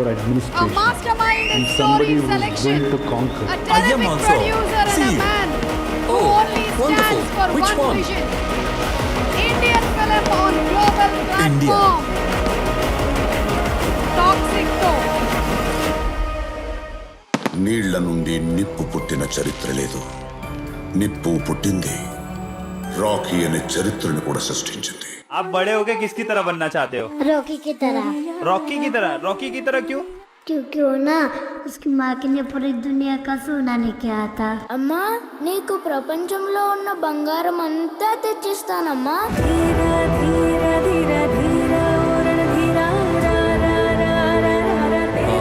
for administration. A mastermind in and story somebody who is selection. going to conquer. A terrific also. producer and See. a man who Oh, only wonderful. stands for Which one one? vision. Indian film on global platform. Toxic Toe. నీళ్ల నుండి నిప్పు పుట్టిన చరిత్ర లేదు. నిప్పు పుట్టింది Rocky అనే చరిత్రను కూడా సృష్టించింది. आप बड़े होके किसकी तरह बनना चाहते हो? रॉकी की तरह। रॉकी की तरह? रॉकी की तरह क्यों? क्योंकि वो ना उसकी माँ ने पूरी दुनिया का सोना लेके आया था। అమ్మా నీకు ప్రపంచంలో ఉన్న బంగారం అంతా తెచ్చిస్తానమ్మా.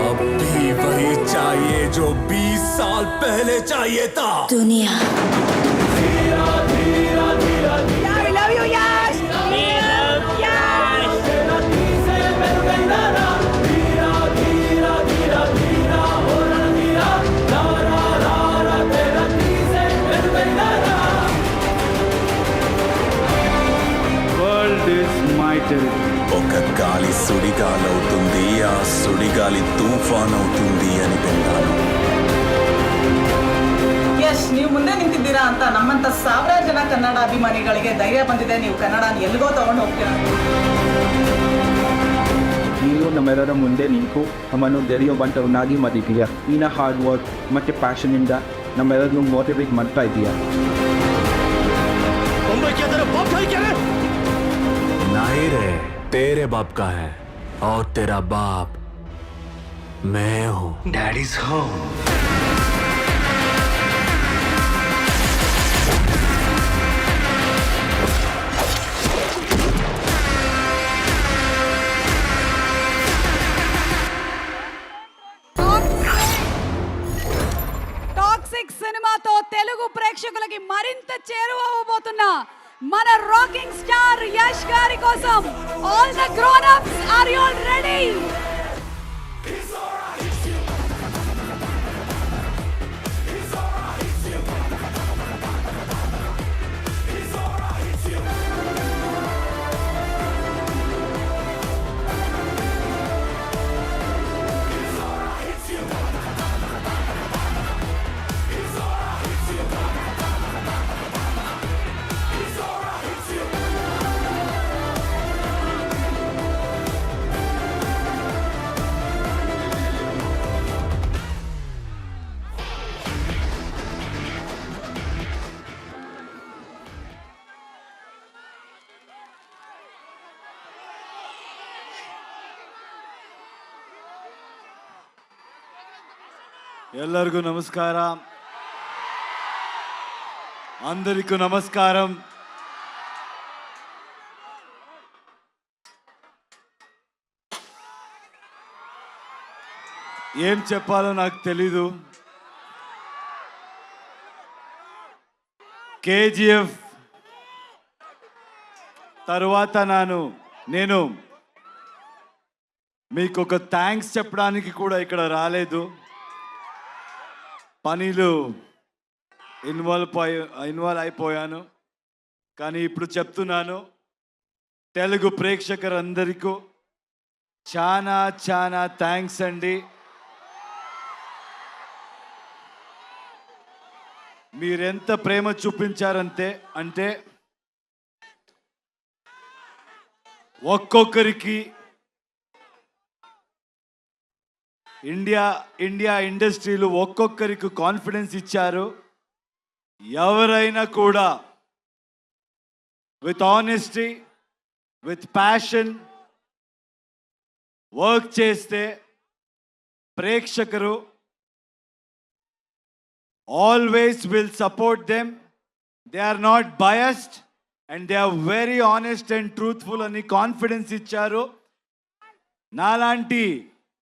अभी वही चाहिए जो 20 साल पहले चाहिए था. దునియా World is my territory. ఒక గాలి సుడిగాలవుతుంది, ఆ సుడిగాలి తుఫాన్ అవుతుంది అని విన్నాను. ಯಶ್ ನೀವು ಮುಂದೆ ನಿಂತಿದ್ದೀರಾ ಅಂತ ನಮ್ಮಂತ ಸಾವಿರಾರು ಜನ ಕನ್ನಡ ಅಭಿಮಾನಿಗಳಿಗೆ ಧೈರ್ಯ ಬಂದಿದೆ. ನೀವು ಕನ್ನಡನ ಎಲ್ಲಿಗೋ ತಗೊಂಡು ಹೋಗ್ತೀರಾ. ನೀನು ನಮ್ಮೆಲ್ಲರ ಮುಂದೆ ನಿಂತು ನಮ್ಮನ್ನು ಧೈರ್ಯವಂತರನ್ನಾಗಿ ಮಾಡಿದ್ದೀಯಾ. ನಿನ್ನ ಹಾರ್ಡ್ ವರ್ಕ್ ಮತ್ತು ಪ್ಯಾಷನಿಂದ ನಮ್ಮೆಲ್ಲರನ್ನು ಮೋಟಿವೇಟ್ ಮಾಡ್ತಾ ಇದೀಯಾ. नहीं रे, तेरे बाप का है और तेरा बाप मैं हूँ. Daddy's home. టాక్సిక్ సినిమాతో తెలుగు ప్రేక్షకులకి మరింత చేరువవబోతున్న మన రాకింగ్ స్టార్ యష్ గారి కోసం all the grown ups are you all ready? ಎಲ್ಲರಿಗೂ ನಮಸ್ಕಾರ. అందరికీ నమస్కారం. ఏం చెప్పాలో నాకు తెలీదు. కేజీఎఫ్ తర్వాత నేను మీకు ఒక థ్యాంక్స్ చెప్పడానికి కూడా ఇక్కడ రాలేదు. పనిలో ఇన్వాల్వ్ అయిపోయాను. కానీ ఇప్పుడు చెప్తున్నాను, తెలుగు ప్రేక్షకులందరికీ చాలా చాలా థ్యాంక్స్ అండి. మీరెంత ప్రేమ చూపించారంటే ఒక్కొక్కరికి ఇండియా ఇండస్ట్రీలో ఒక్కొక్కరికి కాన్ఫిడెన్స్ ఇచ్చారు. ఎవరైనా కూడా with honesty, with passion work చేస్తే ప్రేక్షకులు always will support them. They are not biased and they are very honest and truthful అని కాన్ఫిడెన్స్ ఇచ్చారు. నాలాంటి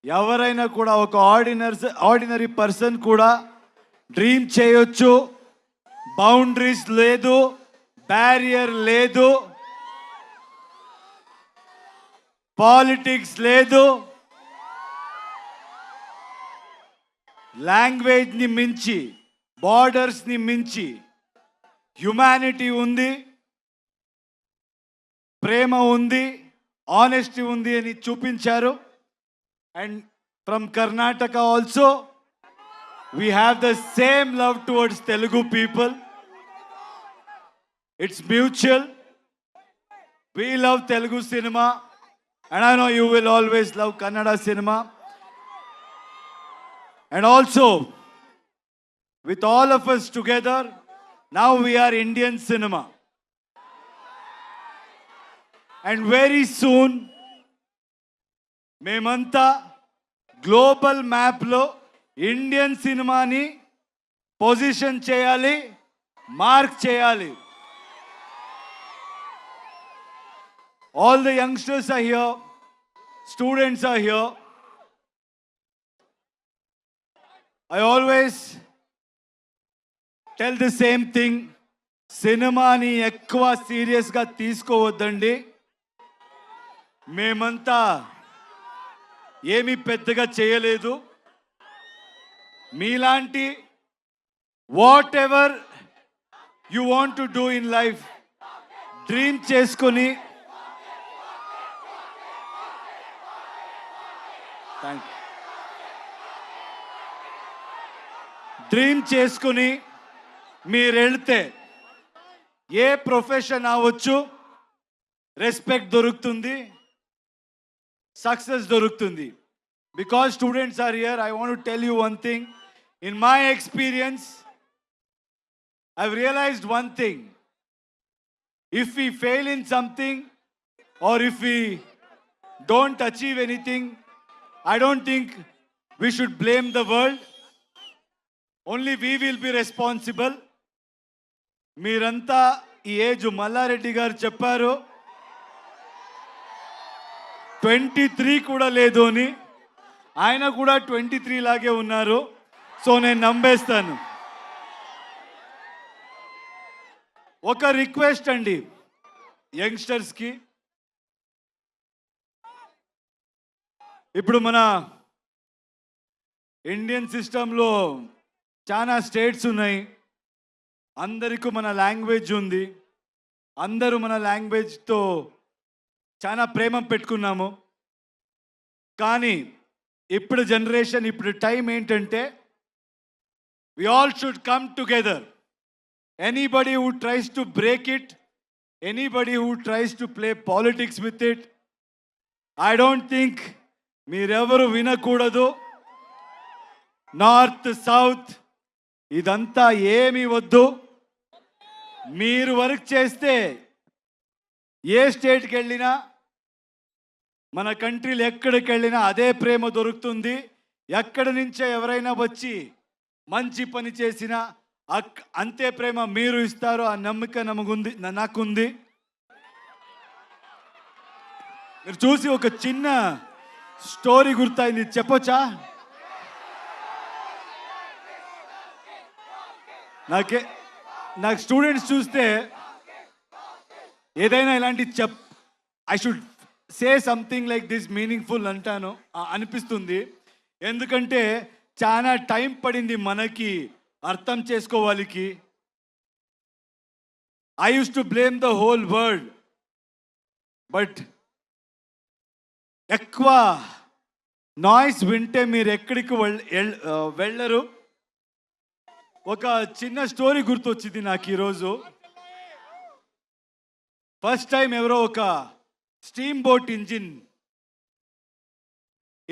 ఎవరైనా కూడా ఒక ఆర్డినరీ పర్సన్ కూడా డ్రీమ్ చేయొచ్చు. బౌండరీస్ లేదు, బ్యారియర్ లేదు, పాలిటిక్స్ లేదు, లాంగ్వేజ్ని మించి, బార్డర్స్ని మించి హ్యుమానిటీ ఉంది, ప్రేమ ఉంది, ఆనెస్టీ ఉంది అని చూపించారు. And From Karnataka also, we have the same love towards Telugu people. It's mutual. We love Telugu cinema, and I know you will always love Kannada cinema. And also, with all of us together, now we are Indian cinema. And very soon, మేమంతా global మ్యాప్లో Indian సినిమాని position చేయాలి, mark చేయాలి. All the youngsters are here, students are here. I always tell the same thing. సినిమాని ఎక్కువ సీరియస్గా తీసుకోవద్దండి. మేమంతా ఏమీ పెద్దగా చేయలేదు. మీలాంటి what ever you want to do in life dream చేసుకొని మీరు వెళ్తే ఏ ప్రొఫెషన్ అవ్వచ్చు, రెస్పెక్ట్ దొరుకుతుంది, సక్సెస్ దొరుకుతుంది. Because students are here, I want to tell you one thing. In my experience, I've realized one thing. If we fail in something or if we don't achieve anything, I don't think we should blame the world. Only we will be responsible. మీరంతా ఈ age Mallareddy గారు చెప్పారు 23 కూడా లేదు అని. ఆయన కూడా 23 లాగే ఉన్నారు. సో నేను నమ్మేస్తాను. ఒక రిక్వెస్ట్ అండి యంగ్స్టర్స్కి. ఇప్పుడు మన ఇండియన్ సిస్టంలో చాలా స్టేట్స్ ఉన్నాయి. అందరికీ మన లాంగ్వేజ్ ఉంది. అందరూ మన లాంగ్వేజ్తో చాలా ప్రేమ పెట్టుకున్నాము. కానీ ఇప్పుడు జనరేషన్, ఇప్పుడు టైం ఏంటంటే we all should come together. Anybody who tries to break it, anybody who tries to play politics with it, I don't think మీరెవరు వినకూడదు. నార్త్ సౌత్ ఇదంతా ఏమీ వద్దు. మీరు వర్క్ చేస్తే ఏ స్టేట్కి వెళ్ళినా, మన కంట్రీలు ఎక్కడికి వెళ్ళినా అదే ప్రేమ దొరుకుతుంది. ఎక్కడి నుంచో ఎవరైనా వచ్చి మంచి పని చేసినా అంతే ప్రేమ మీరు ఇస్తారు. ఆ నమ్మకం నాకుంది. మీరు చూసి ఒక చిన్న స్టోరీ గుర్తయింది, చెప్పొచ్చా? నాకు స్టూడెంట్స్ చూస్తే ఏదైనా ఇలాంటి I should say something like this meaningful అంటాను అనిపిస్తుంది. ఎందుకంటే చాలా టైం పడింది మనకి అర్థం చేసుకోవాలికి. I use to blame the whole world, but ఎక్కువ నాయిస్ వింటే మీరు ఎక్కడికి వెళ్ళరు. ఒక చిన్న స్టోరీ గుర్తొచ్చింది నాకు ఈరోజు. ఫస్ట్ టైం ఎవరో ఒక స్టీమ్ బోట్ ఇంజిన్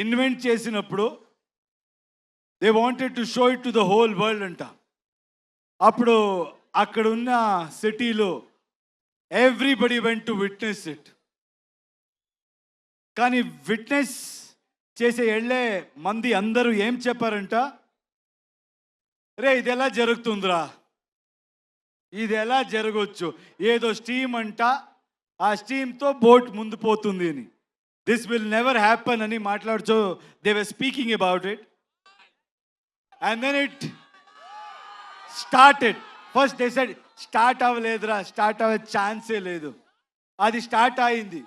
ఇన్వెంట్ చేసినప్పుడు they wanted to show it to the whole world అంట. అప్పుడు అక్కడ ఉన్న సిటీలో everybody went to witness it. కానీ విట్నెస్ చేసే వెళ్ళే మంది అందరూ ఏం చెప్పారంట, రే ఇది ఎలా జరుగుతుందిరా, ఇది ఎలా జరగవచ్చు, ఏదో స్టీమ్ అంట, ఆ స్టీమ్తో బోట్ ముందు పోతుంది అని, దిస్ విల్ నెవర్ హ్యాపన్ అని మాట్లాడుతూ they were speaking about it. And then it started. First they said start అవ్వలేదురా, స్టార్ట్ అవ్వే ఛాన్సే లేదు. అది స్టార్ట్ అయింది.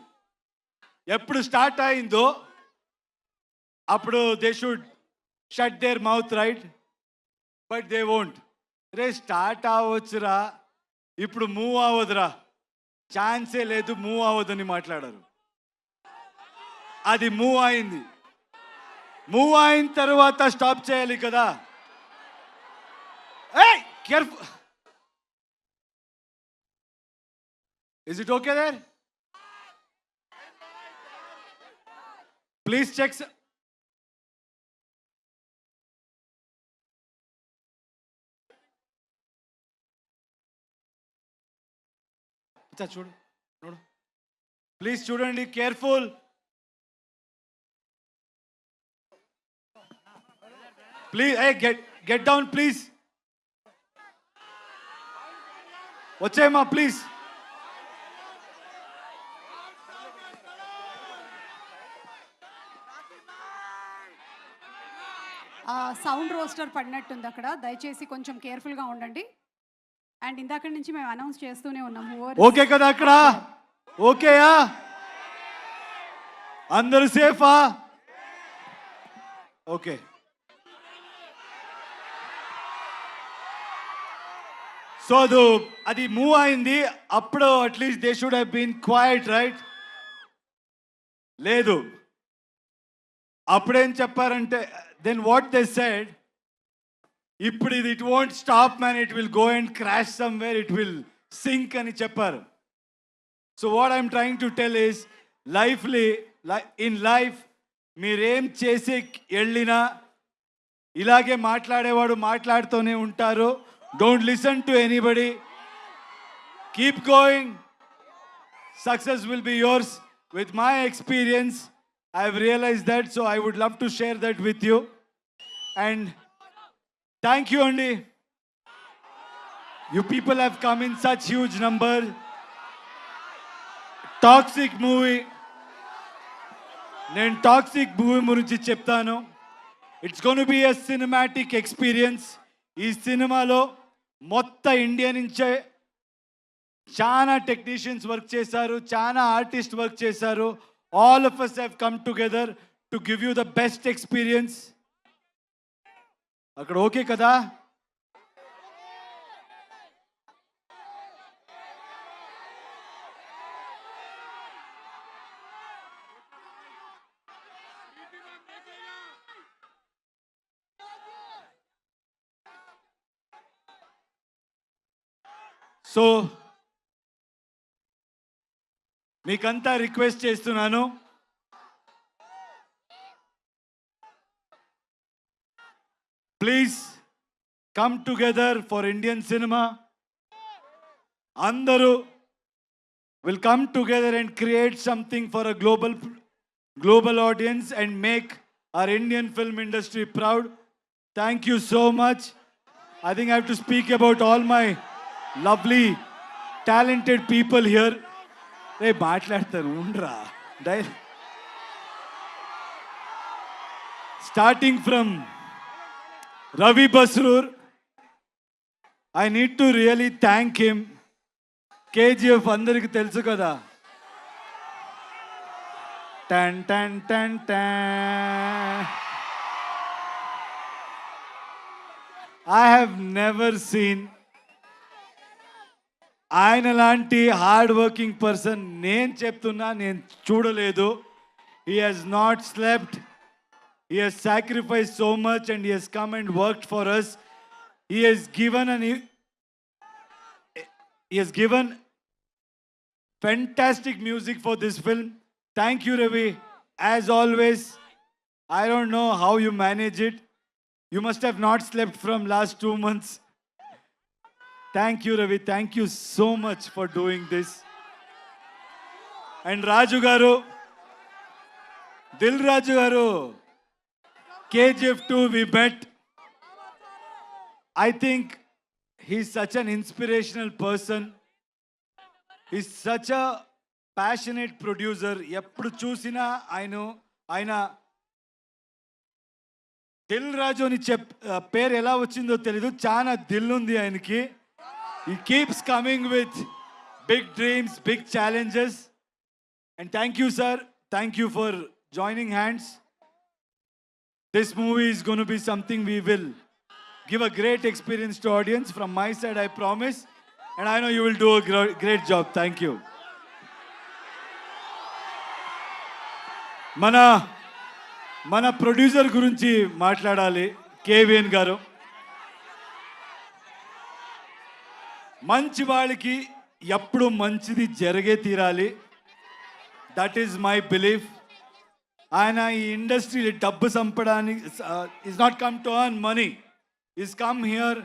ఎప్పుడు స్టార్ట్ అయిందో అప్పుడు they should shut their mouth, right? But they won't. రే స్టార్ట్ అవ్వచ్చురా, ఇప్పుడు మూవ్ అవ్వదురా, ఛాన్సే లేదు, మూవ్ అవ్వదని మాట్లాడారు. అది మూవ్ అయింది. మూవ్ అయిన తర్వాత స్టాప్ చేయాలి కదా. ఏయ్ careful. Is it okay there? Please check. చూడు చూడు ప్లీజ్ చూడండి, careful. Please get down please. వచ్చేయమ్మా ప్లీజ్. సౌండ్ రోస్టర్ పడినట్టుంది అక్కడ, దయచేసి కొంచెం కేర్ఫుల్గా ఉండండి. అండ్ ఇందాక నుంచి మేము అనౌన్స్ చేస్తూనే ఉన్నాము. ఓకే కదా అక్కడ? ఓకేయా? అందరూ సేఫా? ఓకే. సో అది మూవ్ అయింది, అప్పుడు at least they should have been quiet, right? లేదు, అప్పుడేం చెప్పారంటే, దెన్ వాట్ దే సెడ్, ఇప్పుడు ఇది it won't stop man, it will go and crash somewhere, it will sink అని చెప్పారు. So what I'm trying to tell is, in life మీరేం చేసి వెళ్ళినా ఇలాగే మాట్లాడేవాడు మాట్లాడుతూనే ఉంటారు. Don't listen to anybody, keep going, success will be yours. With my experience, I have realized that, so I would love to share that with you. And thank you, Andy. You people have come in such huge number. Toxic movie. నేను Toxic movie గురించి చెప్తాను. It's gonna be a cinematic experience. ఈ సినిమాలో మొత్తం India నుంచే చాలా technicians work చేశారు, చాలా ఆర్టిస్ట్ వర్క్ చేశారు. All of us have come together to give you the best experience. అక్కడ ఓకే కదా? సో మీకంతా రిక్వెస్ట్ చేస్తున్నాను, please come together for Indian cinema. అందరూ will come together and create something for a global audience and make our Indian film industry proud. Thank you so much. I think I have to speak about all my lovely talented people here. రే మాట్లాడతారు ఉండరా. Starting from Ravi Basrur, I need to really thank him. KGF అందరికి తెలుసు కదా. టన్ టన్ టన్ టన్. ఐ హ్యావ్ నెవర్ సీన్ ఆయన లాంటి హార్డ్ వర్కింగ్ పర్సన్ నేను చెప్తున్నా, నేను చూడలేదు. He has not slept, he has sacrifice so much and he has come and worked for us. He has given fantastic music for this film. Thank you, Ravi. As always, I don't know how you manage it. You must have not slept from last 2 months. Thank you, Ravi. Thank you so much for doing this. And Raju garu, Dil Raju garu, KGF 2 we met. I think he's such an inspirational person. He's such a passionate producer. ఎప్పుడు చూసినా ఆయన దిల్ రాజు అని పేరు ఎలా వచ్చిందో తెలీదు, చాలా దిల్ ఉంది ఆయనకి. He keeps coming with big dreams, big challenges. And thank you, sir. Thank you for joining hands. This movie is going to be something we will give a great experience to audience. From my side, I promise. And I know you will do a great job. Thank you. మన producer గురించి మాట్లాడాలి, KVN గారు. మంచి వాళ్ళకి ఎప్పుడు మంచిది జరిగే తీరాలి. That is my belief. ఆయన ఈ ఇండస్ట్రీ డబ్బు సంపడానికి is not come to earn money, is come here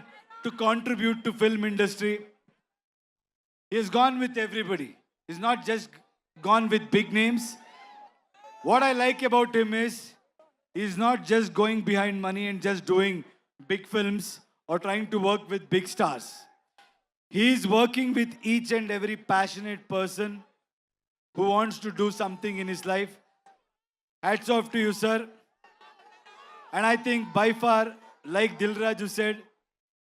to contribute to film industry. He has gone with everybody. He's not just gone with big names. What I like about him is he's not just going behind money and just doing big films or trying to work with big stars. He's working with each and every passionate person who wants to do something in his life. Hats off to you, sir. And I think by far, like Dilraju said,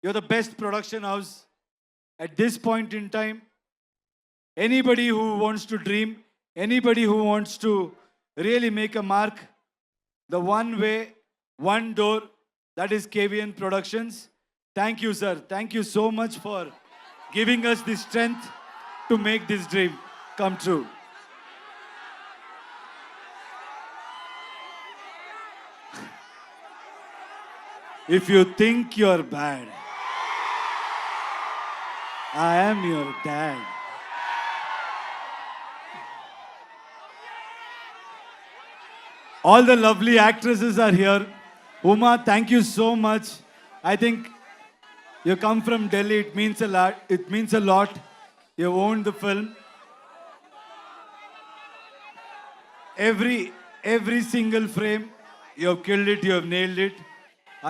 you're the best production house at this point in time. Anybody who wants to dream, anybody who wants to really make a mark, the one way, one door, that is KVN Productions. Thank you, sir. Thank you so much for giving us the strength to make this dream come true. If you think you're bad, I am your dad. All the lovely actresses are here. Uma, thank you so much. I think you come from Delhi. It means a lot. It means a lot. You owned the film. Every single frame, you have killed it. You have nailed it.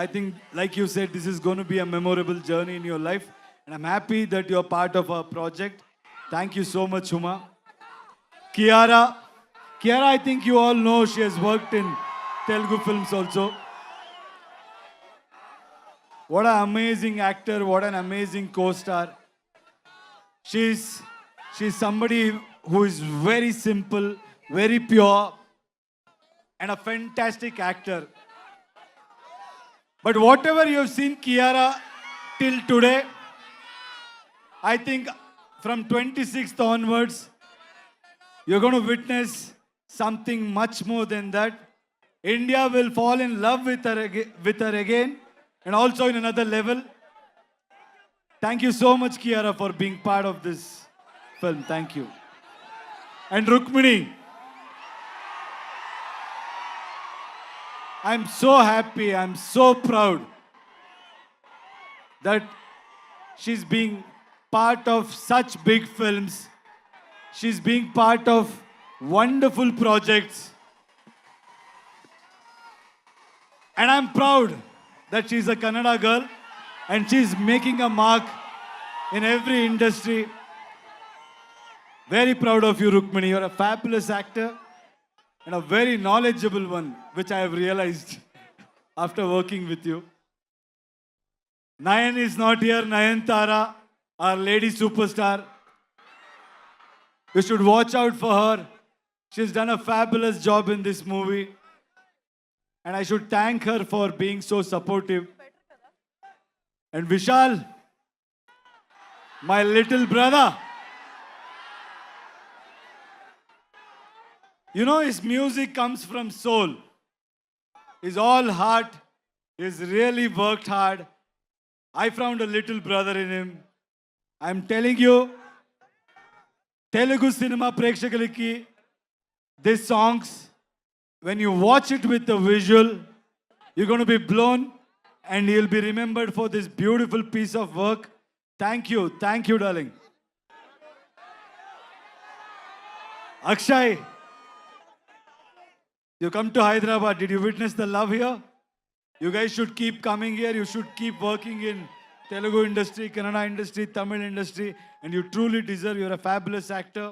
I think, like you said, this is going to be a memorable journey in your life. And I'm happy that you're part of our project. Thank you so much, Uma. Kiara, I think you all know she has worked in Telugu films also. What an amazing actor, what an amazing co-star. She's somebody who is very simple, very pure, and a fantastic actor. But whatever you have seen Kiara till today, I think from 26th onwards, you're going to witness something much more than that. India will fall in love with her again, and also in another level. Thank you so much, Kiara, for being part of this film. Thank you. And Rukmini, I'm so happy, I'm so proud that she's being part of such big films. She's being part of wonderful projects. And I'm proud that she's a Kannada girl and she's making a mark in every industry. Very proud of you, Rukmini. You're a fabulous actor and a very knowledgeable one, which I have realized after working with you. Nayan is not here. Nayantara, our lady superstar. You should watch out for her. She's done a fabulous job in this movie. And I should thank her for being so supportive. And Vishal, my little brother. You know, his music comes from soul. He's all heart. He's really worked hard. I found a little brother in him. I'm telling you, Telugu cinema prekshakaliki, these songs, when you watch it with the visual, you're going to be blown and you'll be remembered for this beautiful piece of work. Thank you, darling. Akshay, you come to Hyderabad. Did you witness the love here? You guys should keep coming here. You should keep working in Telugu industry, Kannada industry, Tamil industry, and you truly deserve. You're a fabulous actor.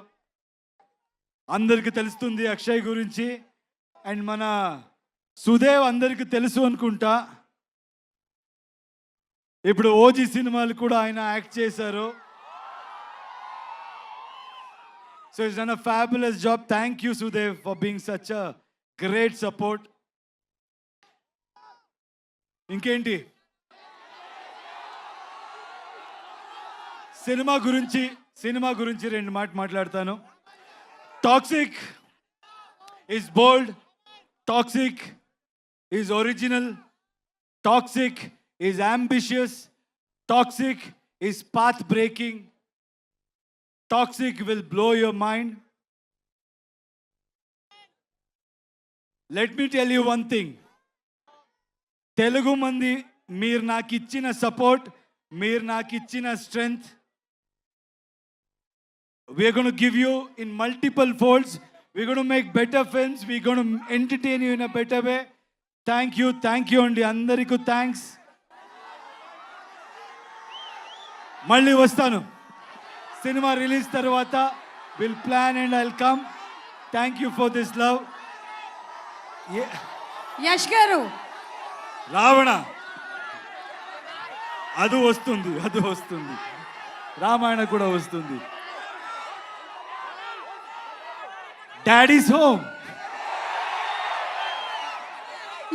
అందరికి తెలుస్తుంది అక్షయ్ గురించి. And మన సుదేవ్ అందరికి తెలుసు అనుకుంటా. ఇప్పుడు OG సినిమాలు కూడా ఆయన యాక్ట్ చేశారు. So it's done a fabulous job. Thank you Sudev for being such a great support. ఇంకేంటి సినిమా గురించి రెండు మాట్లాడతాను. Toxic is bold, toxic is original, toxic is ambitious, toxic is path breaking, toxic will blow your mind. Let me tell you one thing. Telugu mandi meer నాకు ఇచ్చిన support, meer నాకు ఇచ్చిన strength, we're going to give you in multiple folds. We're going to make better films. We're going to entertain you in a better way. Thank you అండి అందరికీ thanks. మళ్ళీ వస్తాను cinema release తర్వాత. Will plan and I'll come. Thank you for this love. Yash garu, Ravana అది వస్తుంది, రామాయణ కూడా వస్తుంది. Daddy's home.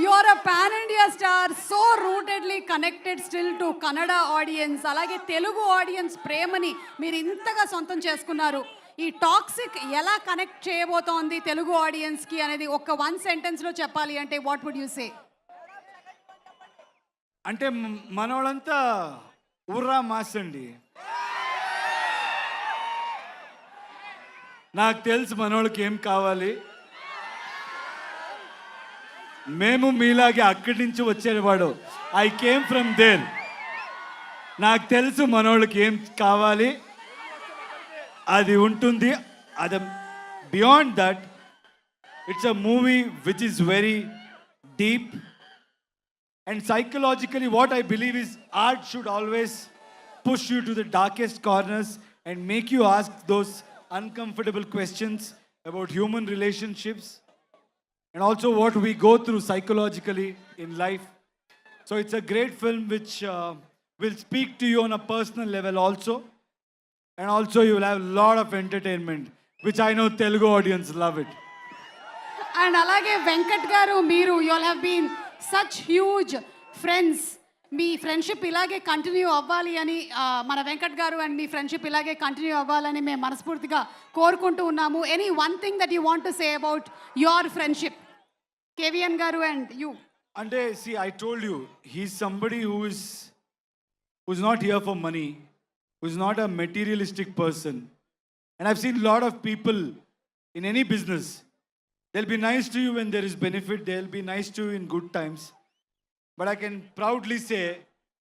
you are a pan India star, so rootedly connected still to Kannada audience. అలాగే తెలుగు ఆడియన్స్ ప్రేమని మీరు ఇంతగా సొంతం చేసుకున్నారు. ఈ టాక్సిక్ ఎలా కనెక్ట్ చేయబోతోంది తెలుగు ఆడియన్స్ కి అనేది ఒక వన్ సెంటెన్స్ లో చెప్పాలి అంటే వాట్ వుడ్ యు సే? అంటే మనోళ్ళంతా ఉర్రా మాస్ అండి. నాకు తెలుసు మనోళ్ళకి ఏం కావాలి. మేము మీలాగే అక్కడి నుంచి వచ్చేవాడు. I came from there. నాకు తెలుసు మనోళ్ళకి ఏం కావాలి, అది ఉంటుంది. అది beyond that it's a movie which is very deep and psychologically what I believe is art should always push you to the darkest corners and make you ask those uncomfortable questions about human relationships and also what we go through psychologically in life. So it's a great film which will speak to you on a personal level also, and also you will have a lot of entertainment which I know Telugu audience love it. And అలాగే వెంకట్ గారు, మీరు you all have been such huge friends. మీ friendship ఇలాగే continue అవ్వాలి అని, మన Venkat garu and మీ friendship ఇలాగే continue అవ్వాలని మేము మనస్ఫూర్తిగా కోరుకుంటూ ఉన్నాము. Any one thing that you want to say about your friendship, KVN garu and you? అంటే see, I told you, he's somebody who's not here for money, who's not a materialistic person. And I've seen a lot of people in any business. They'll be nice to you when there is benefit. They'll be nice to you in good times. But I can proudly say,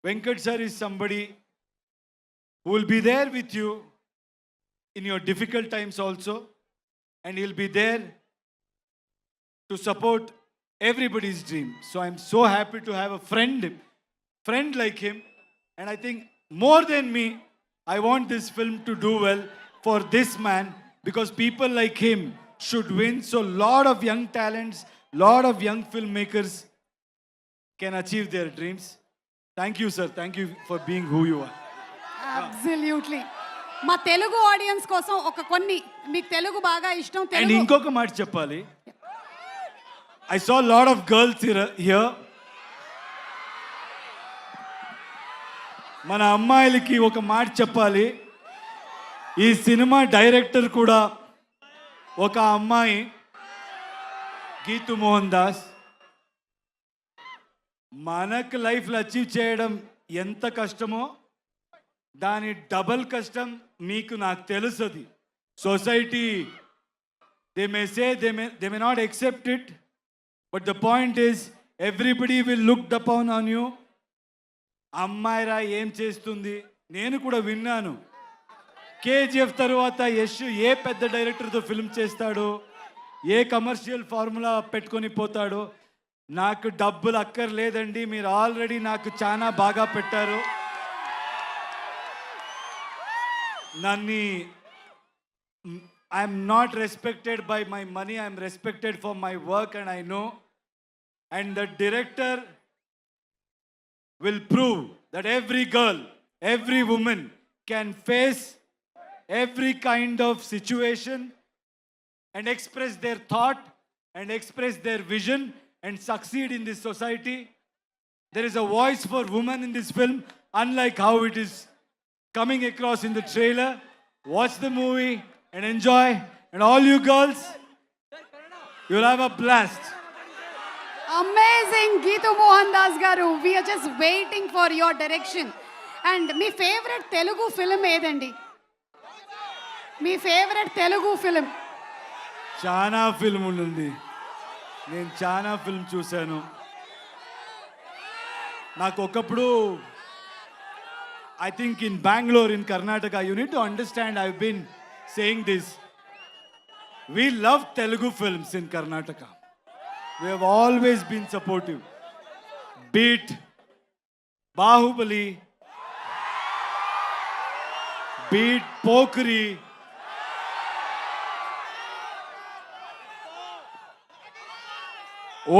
Venkat sir is somebody who will be there with you in your difficult times also. And he'll be there to support everybody's dream. So I'm so happy to have a friend like him. And I think more than me, I want this film to do well for this man, because people like him should win. So lot of young talents, lot of young filmmakers can achieve their dreams. Thank you sir, thank you for being who you are. Absolutely. మా Telugu audience కోసం ఒక కొన్ని, మీకు తెలుగు బాగా ఇష్టం And Telugu. ఇంకొక మాట చెప్పాలి. I saw a lot of girls here. మన అమ్మాయిలకి ఒక మాట చెప్పాలి. ఈ సినిమా డైరెక్టర్ కూడా ఒక అమ్మాయి, గీతు మోహన్ దాస్. మనకు లైఫ్లో అచీవ్ చేయడం ఎంత కష్టమో దాని డబల్ కష్టం మీకు నాకు తెలుస్తుంది. Society they may say they may not accept it, but the point is everybody will look upon on you. అమ్మాయిరా ఏం చేస్తుంది, నేను కూడా విన్నాను. కేజీఎఫ్ తర్వాత యశ్ ఏ పెద్ద డైరెక్టర్తో ఫిల్మ్ చేస్తాడు, ఏ కమర్షియల్ ఫార్ములా పెట్టుకొని పోతాడు. నాకు డబ్బులు అక్కర్లేదండి, మీరు ఆల్రెడీ నాకు చాలా బాగా పెట్టారు. నన్ను I'm not respected by my money, I'm respected for my work and I know. And the director will prove that every girl, every woman can face every kind of situation and express their thought and express their vision and succeed in this society. There is a voice for women in this film, unlike how it is coming across in the trailer. Watch the movie and enjoy. And all you girls, you'll have a blast. Amazing Geetu Mohandas గారు, we are just waiting for your direction. And మీ favourite Telugu film ఏదండి? మీ favourite Telugu film? చాలా film ఉంది, నేను చాలా film చూశాను. నాకు ఒకప్పుడు I think in Bangalore, in Karnataka, you need to understand, I've been saying this. We love Telugu films in Karnataka. We have always been supportive. Beat, Bahubali, Beat, Pokri,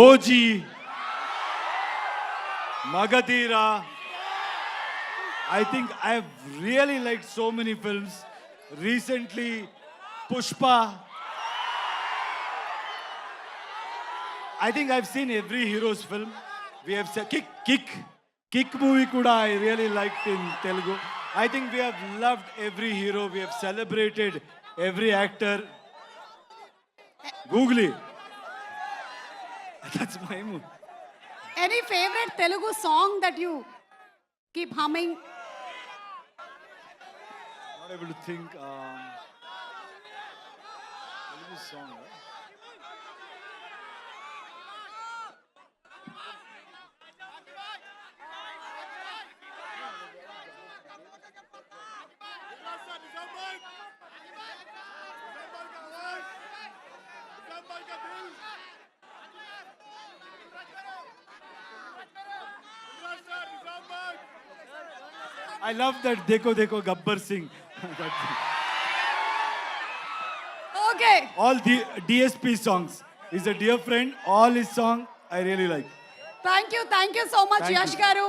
OG, Magadira. I think I've really liked so many films. Recently, Pushpa. I think I've seen every hero's film. We have said Kick movie kuda I really liked in Telugu. I think we have loved every hero. We have celebrated every actor. Googly. That's my mood. Any favorite Telugu song that you keep humming? Not able to think. Telugu song. Right? I love that Dekho Dekho Gabbar Singh. Okay. All the DSP songs. He's a dear friend. All his song I really like. Thank you so much, Thank Yash you. garu.